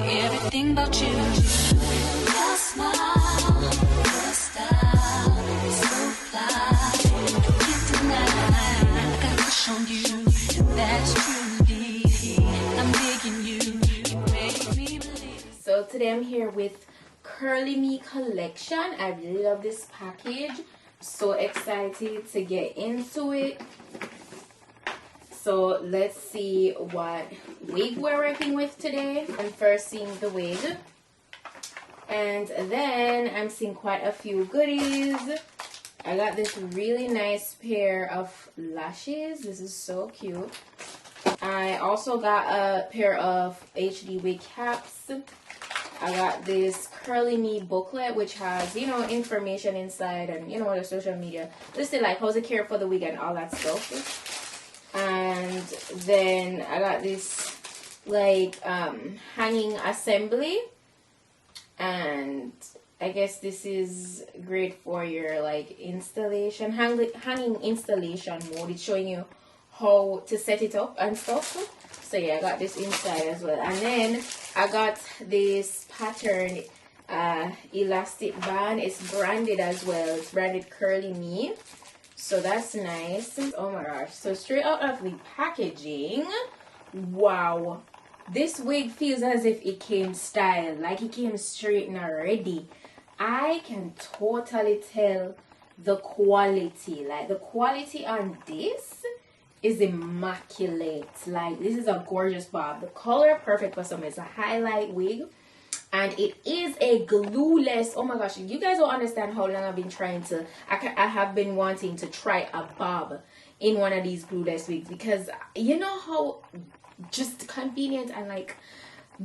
everything about you. Your smile, your style, so fly. Can't deny. I got a crush on you. That's truly. I'm digging you. You make me believe. So today I'm here with CurlyMe collection. I really love this package. So excited to get into it. So let's see what wig we're working with today. I'm first seeing the wig, and then I'm seeing quite a few goodies. I got this really nice pair of lashes. This is so cute. I also got a pair of HD wig caps. I got this CurlyMe booklet, which has, you know, information inside and, you know, the social media. Listed like how to care for the wig and all that stuff. And then I got this like hanging assembly. And I guess this is great for your like installation, hanging installation mode. It's showing you how to set it up and stuff. So yeah, I got this inside as well. And then I got this pattern elastic band. It's branded as well. It's branded CurlyMe. So that's nice. Oh my gosh. So straight out of the packaging, wow. This wig feels as if it came styled. Like it came straight and ready. I can totally tell the quality. Like the quality on this is immaculate. Like this is a gorgeous bob. The color perfect for some. It's a highlight wig, and it is a glueless. Oh my gosh, you guys don't understand how long I've been trying to. I have been wanting to try a bob in one of these glueless wigs, because you know how just convenient and like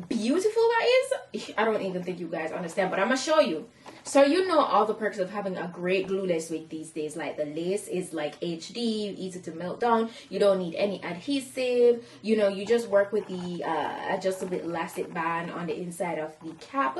beautiful that is. I don't even think you guys understand, but I'm gonna show you. So you know all the perks of having a great glueless wig these days. Like the lace is like HD, easy to melt down. You don't need any adhesive. You know, you just work with the adjustable elastic band on the inside of the cap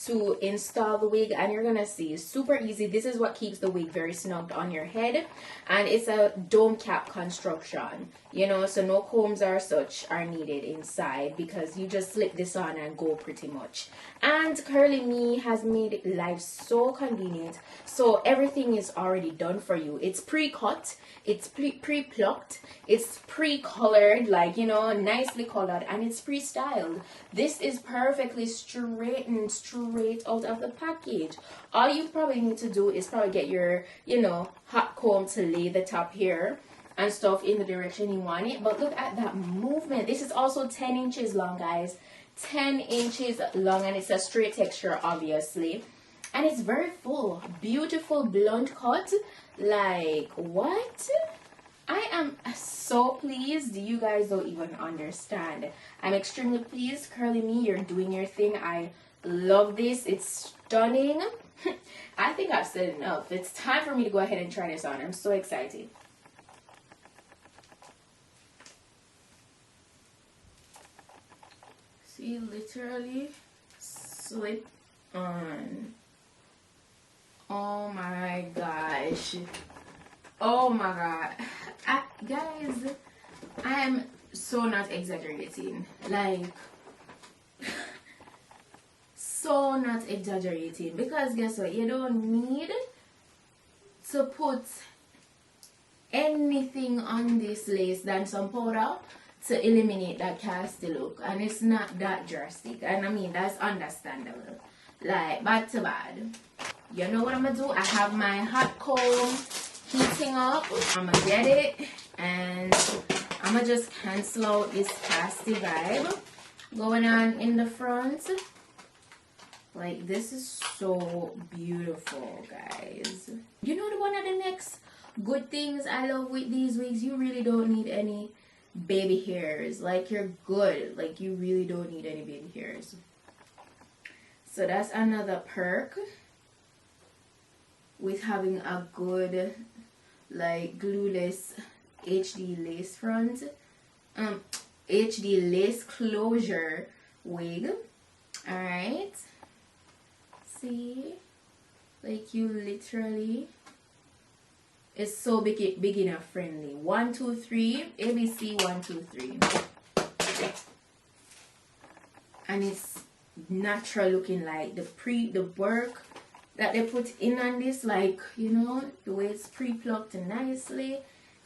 to install the wig, and you're gonna see it's super easy. This is what keeps the wig very snugged on your head, and it's a dome cap construction, you know, so no combs or such are needed inside, because you just slip this on and go pretty much. And CurlyMe has made life so convenient. So everything is already done for you. It's pre-cut, it's pre-plucked, it's pre-colored, like, you know, nicely colored, and it's pre-styled. This is perfectly straightened straight out of the package. All you probably need to do is probably get your, you know, hot comb to lay the top here and stuff in the direction you want it. But look at that movement. This is also 10 inches long, guys. 10 inches long, and it's a straight texture, obviously, and it's very full. Beautiful blunt cut. Like, what? I am so pleased. You guys don't even understand. I'm extremely pleased. CurlyMe, you're doing your thing. I love this. It's stunning. I think I've said enough. It's time for me to go ahead and try this on. I'm so excited. See, literally slip on. Oh my gosh. Oh my god. Guys, I am so not exaggerating. Like, so not exaggerating. Because guess what? You don't need to put anything on this lace than some powder to eliminate that casty look, and it's not that drastic, and I mean that's understandable. Like bad to bad. You know what I'm gonna do? I have my hot comb heating up. I'm gonna get it, and I'm gonna just cancel out this casty vibe going on in the front. Like, this is so beautiful, guys. You know, the one of the next good things I love with these wigs, you really don't need any baby hairs. Like, you're good. Like, you really don't need any baby hairs. So that's another perk with having a good like glueless HD lace front, HD lace closure wig. All right, see, like you literally, it's so beginner friendly. 1 2 3 ABC 1 2 3, and it's natural looking, like the work that they put in on this, like, you know, the way it's pre-plucked nicely,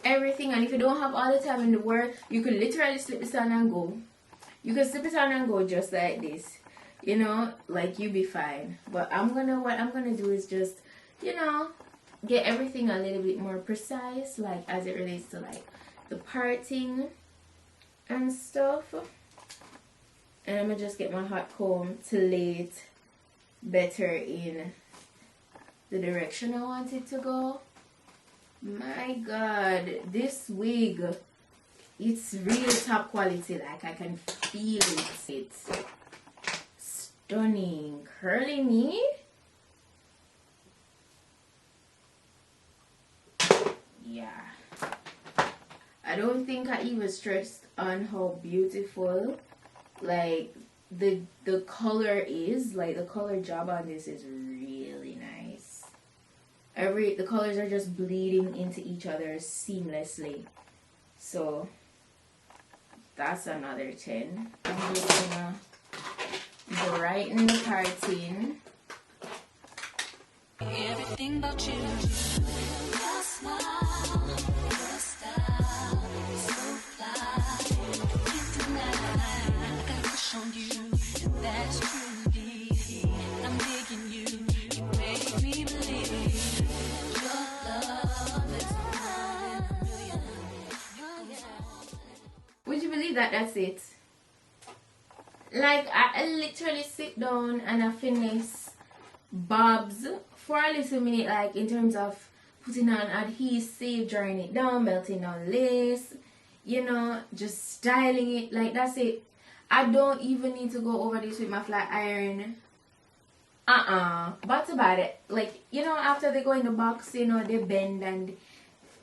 everything. And if you don't have all the time in the world, you could literally slip this on and go. You can slip it on and go just like this, you know, like you'll be fine. But what I'm gonna do is just, you know, get everything a little bit more precise, like as it relates to like the parting and stuff. And I'm gonna just get my hot comb to lay it better in the direction I want it to go. My god, this wig, it's really top quality, like I can feel it. It's stunning. Curly me. Yeah, I don't think I even stressed on how beautiful like the color is. Like the color job on this is really nice. The colors are just bleeding into each other seamlessly. So that's another 10. I'm just gonna brighten the parting. Everything about you, your smile, your style, so fly. Can't deny, I got a crush on you, that's true. I'm digging you, you make me believe your love is more than a million. Would you believe that that's it? Like I literally sit down and I finesse bobs for a little minute, like in terms of putting on adhesive, drawing it down, melting on lace, you know, just styling it. Like that's it. I don't even need to go over this with my flat iron. But about it, like, you know, after they go in the box, you know, they bend and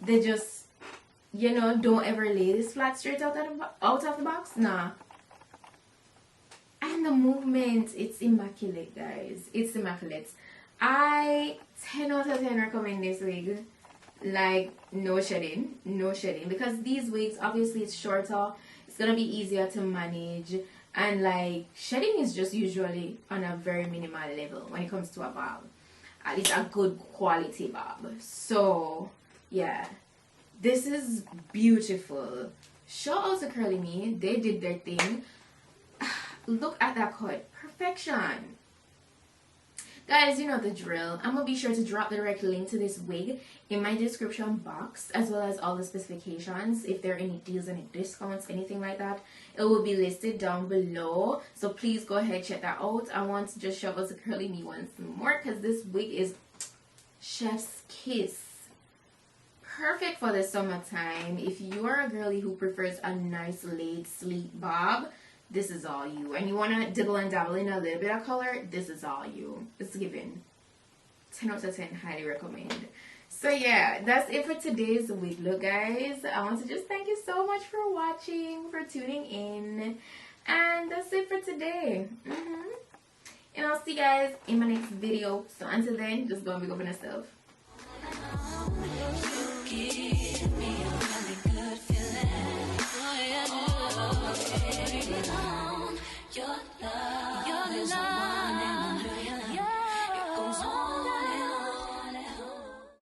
they just, you know, don't ever lay this flat straight out of the box. Nah. And the movement, it's immaculate, guys. It's immaculate. I 10 out of 10 recommend this wig. Like, no shedding, because these wigs, obviously it's shorter, it's gonna be easier to manage, and like shedding is just usually on a very minimal level when it comes to a bob, at least a good quality bob. So yeah, this is beautiful. Shout out to CurlyMe, they did their thing. Look at that cut, perfection. Guys, you know the drill. I'm gonna be sure to drop the direct link to this wig in my description box, as well as all the specifications. If there are any deals, any discounts, anything like that, it will be listed down below. So please go ahead, check that out. I want to just show us CurlyMe once more, because this wig is chef's kiss. Perfect for the summertime. If you are a girly who prefers a nice laid sleek bob, this is all you. And you want to dibble and dabble in a little bit of color, this is all you. It's given. 10 out of 10, highly recommend. So yeah, that's it for today's wig look, guys. I want to just thank you so much for watching, for tuning in. And that's it for today. And I'll see you guys in my next video. So until then, just go and big up on yourself. Give me